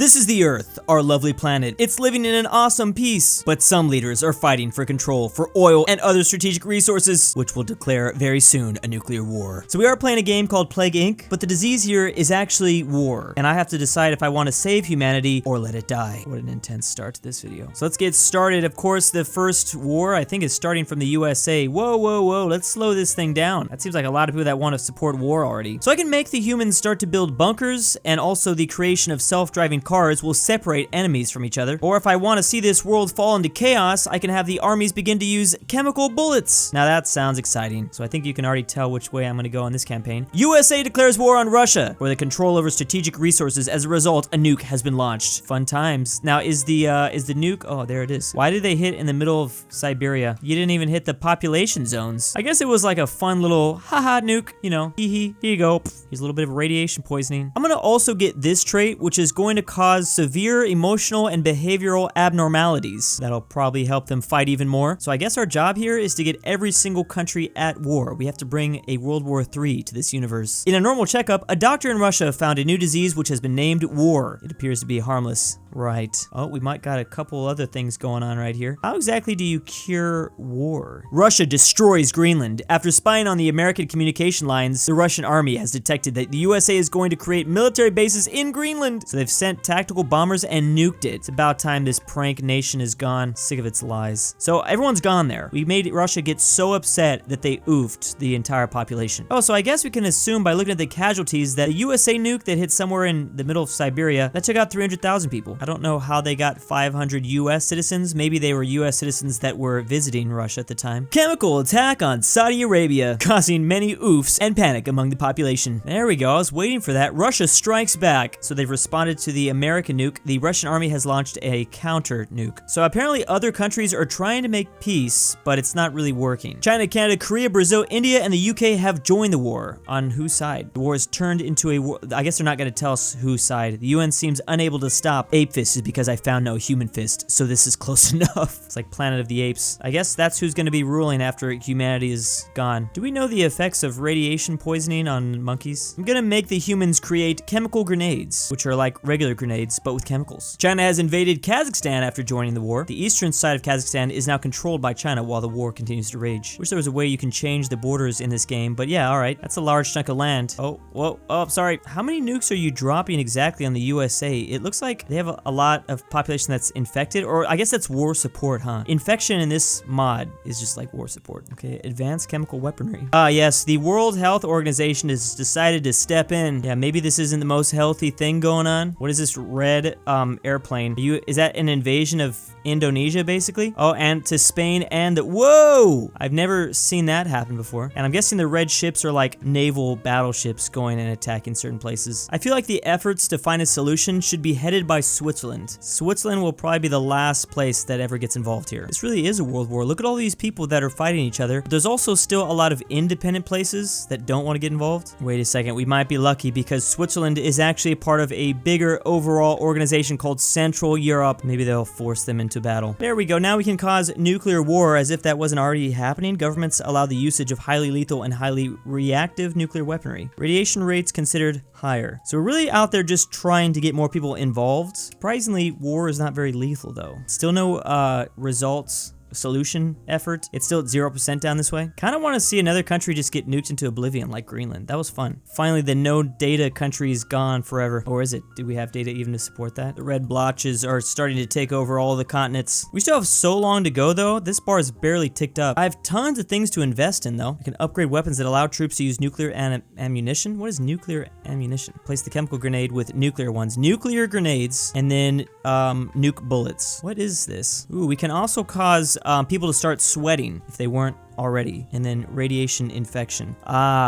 This is the Earth, our lovely planet. It's living in an awesome peace, but some leaders are fighting for control for oil and other strategic resources, which will declare very soon a nuclear war. So we are playing a game called Plague Inc., but the disease here is actually war, and I have to decide if I want to save humanity or let it die. What an intense start to this video. So let's get started. Of course, the first war, I think, is starting from the USA. Whoa, let's slow this thing down. That seems like a lot of people that want to support war already. So I can make the humans start to build bunkers, and also the creation of self-driving cars will separate enemies from each other. Or if I want to see this world fall into chaos, I can have the armies begin to use chemical bullets. Now that sounds exciting. So I think you can already tell which way I'm going to go on this campaign. USA declares war on Russia for the control over strategic resources. As a result, a nuke has been launched. Fun times. Now is the nuke? Oh, there it is. Why did they hit in the middle of Siberia? You didn't even hit the population zones. I guess it was like a fun little haha nuke. You know, hee here you go. Here's a little bit of radiation poisoning. I'm going to also get this trait, which is going to cause severe emotional and behavioral abnormalities. That'll probably help them fight even more. So I guess our job here is to get every single country at war. We have to bring a World War III to this universe. In a normal checkup, a doctor in Russia found a new disease which has been named war. It appears to be harmless. Right. Oh, we might got a couple other things going on right here. How exactly do you cure war? Russia destroys Greenland. After spying on the American communication lines, the Russian army has detected that the USA is going to create military bases in Greenland. So they've sent tactical bombers and nuked it. It's about time this prank nation is gone. Sick of its lies. So everyone's gone there. We made Russia get so upset that they oofed the entire population. Oh, so I guess we can assume by looking at the casualties that a USA nuke that hit somewhere in the middle of Siberia, that took out 300,000 people. I don't know how they got 500 US citizens. Maybe they were US citizens that were visiting Russia at the time. Chemical attack on Saudi Arabia, causing many oofs and panic among the population. There we go. I was waiting for that. Russia strikes back. So they've responded to the American nuke. The Russian army has launched a counter nuke. So apparently other countries are trying to make peace, but it's not really working. China, Canada, Korea, Brazil, India, and the UK have joined the war. On whose side? The war has turned into a war. I guess they're not going to tell us whose side. The UN seems unable to stop ape fist is because I found no human fist, so this is close enough. It's like Planet of the Apes. I guess that's who's going to be ruling after humanity is gone. Do we know the effects of radiation poisoning on monkeys? I'm going to make the humans create chemical grenades, which are like regular grenades, but with chemicals. China has invaded Kazakhstan after joining the war. The eastern side of Kazakhstan is now controlled by China while the war continues to rage. Wish there was a way you can change the borders in this game, but yeah, alright. That's a large chunk of land. Oh, whoa, oh, sorry. How many nukes are you dropping exactly on the USA? It looks like they have a lot of population that's infected, or I guess that's war support, huh? Infection in this mod is just like war support. Okay, advanced chemical weaponry. Yes, the World Health Organization has decided to step in. Yeah, maybe this isn't the most healthy thing going on. What is this red airplane? Is that an invasion of Indonesia, basically? Oh, and to Spain and whoa! I've never seen that happen before. And I'm guessing the red ships are like naval battleships going and attacking certain places. I feel like the efforts to find a solution should be headed by Switzerland. Switzerland will probably be the last place that ever gets involved here. This really is a world war. Look at all these people that are fighting each other. There's also still a lot of independent places that don't want to get involved. Wait a second, we might be lucky because Switzerland is actually a part of a bigger overall organization called Central Europe. Maybe they'll force them into battle. There we go. Now we can cause nuclear war as if that wasn't already happening. Governments allow the usage of highly lethal and highly reactive nuclear weaponry. Radiation rates considered higher. So we're really out there just trying to get more people involved. Surprisingly, war is not very lethal though. Still no results. Solution effort. It's still at 0% down this way. Kind of want to see another country just get nuked into oblivion like Greenland. That was fun. Finally, the no data country is gone forever. Or is it? Do we have data even to support that? The red blotches are starting to take over all the continents. We still have so long to go though. This bar is barely ticked up. I have tons of things to invest in though. I can upgrade weapons that allow troops to use nuclear ammunition. What is nuclear ammunition? Place the chemical grenade with nuclear ones. Nuclear grenades and then nuke bullets. What is this? Ooh, we can also cause people to start sweating if they weren't already, and then radiation infection.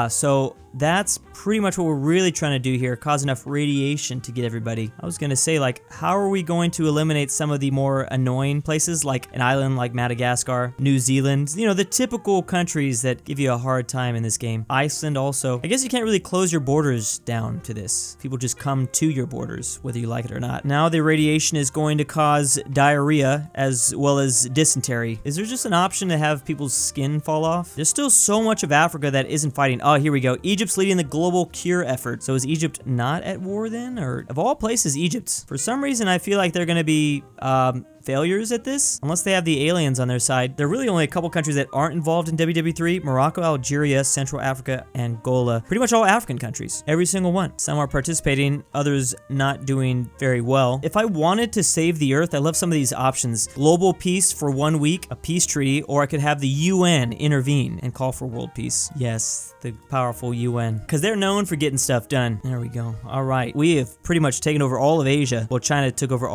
So that's pretty much what we're really trying to do here, cause enough radiation to get everybody. I was gonna say, like, how are we going to eliminate some of the more annoying places, like an island like Madagascar, New Zealand, you know, the typical countries that give you a hard time in this game. Iceland also. I guess you can't really close your borders down to this. People just come to your borders, whether you like it or not. Now the radiation is going to cause diarrhea as well as dysentery. Is there just an option to have people's skin didn't fall off. There's still so much of Africa that isn't fighting. Oh, here we go. Egypt's leading the global cure effort. So is Egypt not at war then? Or of all places, Egypt. For some reason, I feel like they're going to be failures at this, unless they have the aliens on their side. There are really only a couple countries that aren't involved in WW3: Morocco, Algeria, Central Africa, Angola. Pretty much all African countries. Every single one. Some are participating, others not doing very well. If I wanted to save the Earth, I love some of these options. Global peace for 1 week, a peace treaty, or I could have the UN intervene and call for world peace. Yes, the powerful UN. Because they're known for getting stuff done. There we go. All right. We have pretty much taken over all of Asia. Well, China took over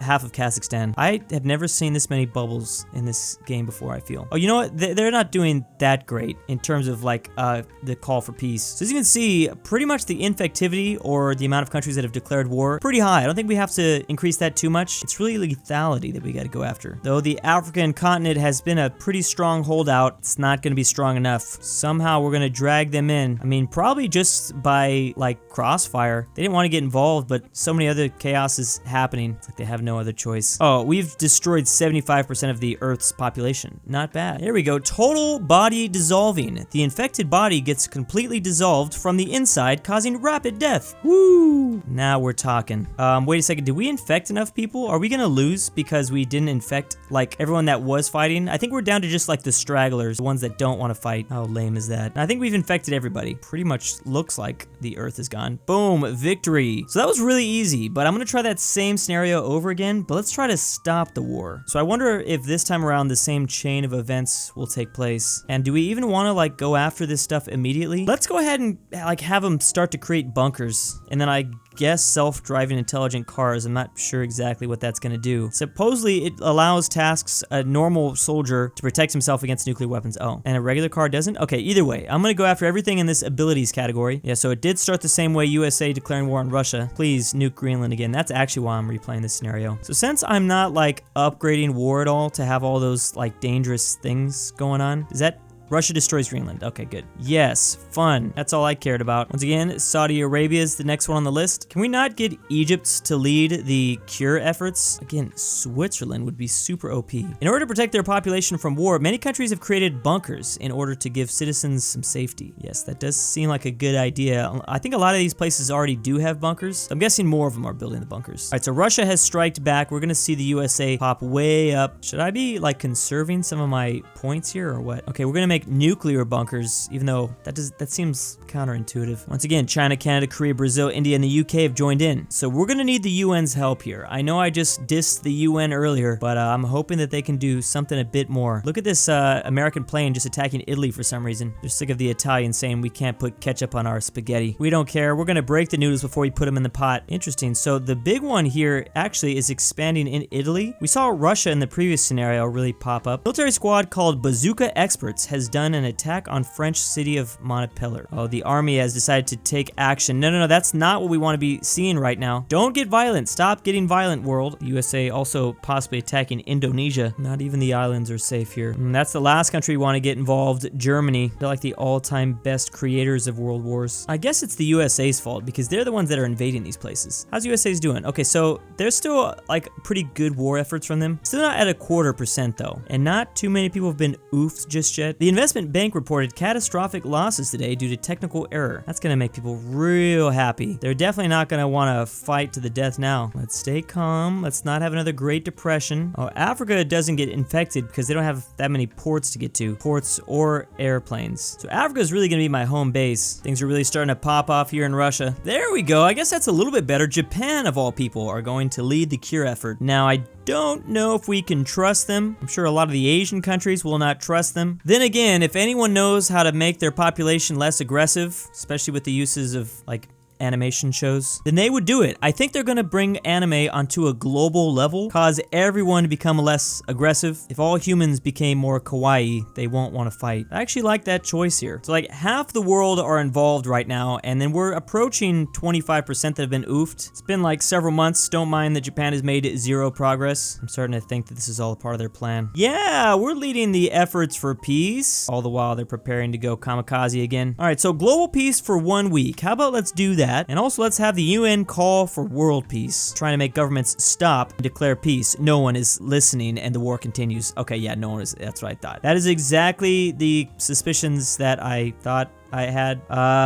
half of Kazakhstan. I have never seen this many bubbles in this game before, I feel. Oh, you know what? They're not doing that great in terms of like the call for peace. So as you can see, pretty much the infectivity or the amount of countries that have declared war, pretty high. I don't think we have to increase that too much. It's really lethality that we got to go after. Though the African continent has been a pretty strong holdout, it's not going to be strong enough. Somehow we're going to drag them in. I mean, probably just by like crossfire. They didn't want to get involved, but so many other chaos is happening. It's like they have no other choice. Oh, we've destroyed 75% of the Earth's population. Not bad. Here we go. Total body dissolving. The infected body gets completely dissolved from the inside, causing rapid death. Woo! Now we're talking. Wait a second. Did we infect enough people? Are we gonna lose because we didn't infect like everyone that was fighting? I think we're down to just like the stragglers, the ones that don't want to fight. How lame is that? I think we've infected everybody. Pretty much looks like the Earth is gone. Boom, victory. So that was really easy, but I'm gonna try that same scenario over again, but let's try to stop the war. So I wonder if this time around the same chain of events will take place. And do we even want to like go after this stuff immediately? Let's go ahead and like have them start to create bunkers. And then I guess self-driving intelligent cars. I'm not sure exactly what that's going to do. Supposedly it allows tasks a normal soldier to protect himself against nuclear weapons. Oh, and a regular car doesn't? Okay, either way, I'm going to go after everything in this abilities category. Yeah, so it did start the same way USA declaring war on Russia. Please nuke Greenland again. That's actually why I'm replaying this scenario. So since I'm not like upgrading war at all to have all those like dangerous things going on, is that Russia destroys Greenland. Okay, good. Yes, fun. That's all I cared about. Once again, Saudi Arabia is the next one on the list. Can we not get Egypt to lead the cure efforts? Again, Switzerland would be super OP. In order to protect their population from war, many countries have created bunkers in order to give citizens some safety. Yes, that does seem like a good idea. I think a lot of these places already do have bunkers. I'm guessing more of them are building the bunkers. All right, so Russia has striked back. We're gonna see the USA pop way up. Should I be like conserving some of my points here or what? Okay, we're gonna make nuclear bunkers, even though that seems counterintuitive. Once again, China, Canada, Korea, Brazil, India, and the UK have joined in. So we're gonna need the UN's help here. I know I just dissed the UN earlier, but I'm hoping that they can do something a bit more. Look at this American plane just attacking Italy for some reason. They're sick of the Italians saying we can't put ketchup on our spaghetti. We don't care. We're gonna break the noodles before we put them in the pot. Interesting. So the big one here actually is expanding in Italy. We saw Russia in the previous scenario really pop up. Military squad called Bazooka Experts has done an attack on French city of Montpellier. Oh, the army has decided to take action. No, that's not what we want to be seeing right now. Don't get violent. Stop getting violent, world. USA also possibly attacking Indonesia. Not even the islands are safe here. And that's the last country we want to get involved. Germany. They're like the all-time best creators of world wars. I guess it's the USA's fault because they're the ones that are invading these places. How's USA's doing? Okay, so there's still like pretty good war efforts from them. Still not at 0.25% though. And not too many people have been oofed just yet. The investment bank reported catastrophic losses today due to technical error. That's gonna make people real happy. They're definitely not gonna wanna fight to the death now. Let's stay calm. Let's not have another Great Depression. Oh, Africa doesn't get infected because they don't have that many ports to get to. Ports or airplanes. So Africa is really gonna be my home base. Things are really starting to pop off here in Russia. There we go. I guess that's a little bit better. Japan, of all people, are going to lead the cure effort. Now, I don't know if we can trust them. I'm sure a lot of the Asian countries will not trust them. Then again, if anyone knows how to make their population less aggressive, especially with the uses of like animation shows, then they would do it. I think they're gonna bring anime onto a global level, cause everyone to become less aggressive. If all humans became more kawaii, they won't want to fight. I actually like that choice here. So like half the world are involved right now, and then we're approaching 25% that have been oofed. It's been like several months. Don't mind that Japan has made zero progress. I'm starting to think that this is all a part of their plan. Yeah, we're leading the efforts for peace, all the while they're preparing to go kamikaze again. All right, so global peace for 1 week. How about let's do that? that. And also let's have the UN call for world peace, trying to make governments stop and declare peace. No one is listening and the war continues. Okay, yeah, no one is. That's what I thought. That is exactly the suspicions that I thought I had.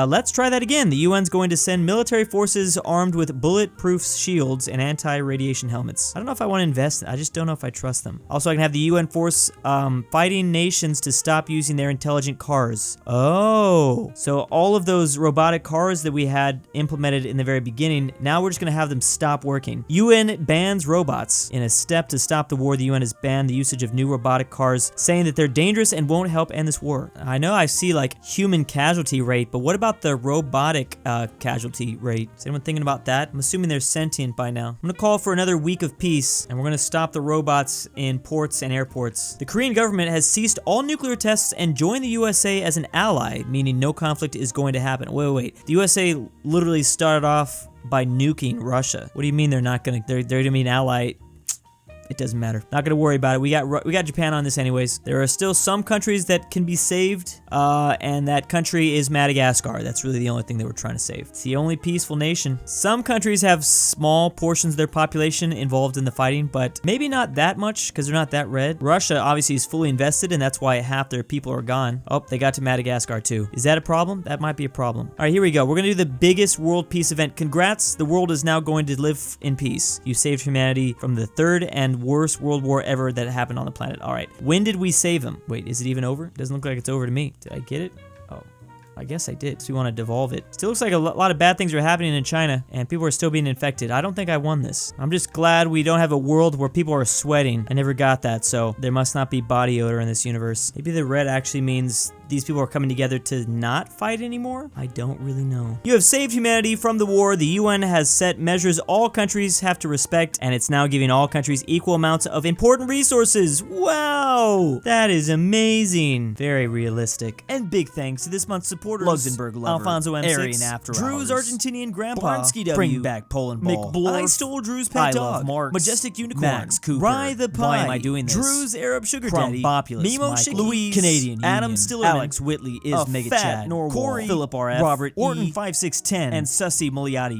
Let's try that again. The UN's going to send military forces armed with bulletproof shields and anti-radiation helmets. I don't know if I want to invest in it. I just don't know if I trust them. Also, I can have the UN force fighting nations to stop using their intelligent cars. Oh, so all of those robotic cars that we had implemented in the very beginning, now we're just going to have them stop working. UN bans robots. In a step to stop the war, the UN has banned the usage of new robotic cars, saying that they're dangerous and won't help end this war. I know I see like human casualty rate, but what about the robotic casualty rate? Is anyone thinking about that? I'm assuming they're sentient by now. I'm gonna call for another week of peace, and we're gonna stop the robots in ports and airports. The Korean government has ceased all nuclear tests and joined the USA as an ally, meaning no conflict is going to happen. Wait. The USA literally started off by nuking Russia. What do you mean they're not gonna, they're gonna be an ally? It doesn't matter. Not gonna worry about it. We got Japan on this anyways. There are still some countries that can be saved, and that country is Madagascar. That's really the only thing that we're trying to save. It's the only peaceful nation. Some countries have small portions of their population involved in the fighting, but maybe not that much because they're not that red. Russia obviously is fully invested, and that's why half their people are gone. Oh, they got to Madagascar too. Is that a problem? That might be a problem. All right, here we go. We're gonna do the biggest world peace event. Congrats, the world is now going to live in peace. You saved humanity from the third and worst world war ever that happened on the planet. All right, when did we save him? Wait, is it even over? It doesn't look like it's over to me. Did I get it? Oh, I guess I did. So we want to devolve it. Still looks like a lot of bad things are happening in China and people are still being infected. I don't think I won this. I'm just glad we don't have a world where people are sweating. I never got that, so there must not be body odor in this universe. Maybe the red actually means these people are coming together to not fight anymore? I don't really know. You have saved humanity from the war. The UN has set measures all countries have to respect, and it's now giving all countries equal amounts of important resources. Wow! That is amazing. Very realistic. And big thanks to this month's supporters. Luxembourg Lover, Alfonso M6, Aryan After Drew's Hours, Argentinian Grandpa, Barnsky W, Bring Back Poland Ball, McBlorf, I Stole Drew's Pet I Dog, Love Marks, Majestic Unicorn, Max Cooper, Rye the Pie, Why Am I Doing This, Drew's Arab Sugar Crumb Daddy, Populous, Mimo Mike, Shiki, Louise, Canadian Adam Union, Stillerman, Alex Whitley is A Mega Fat Chad, Norwal, Corey, Philip RF, Robert Orton E, 5610, and Sussy Muliati.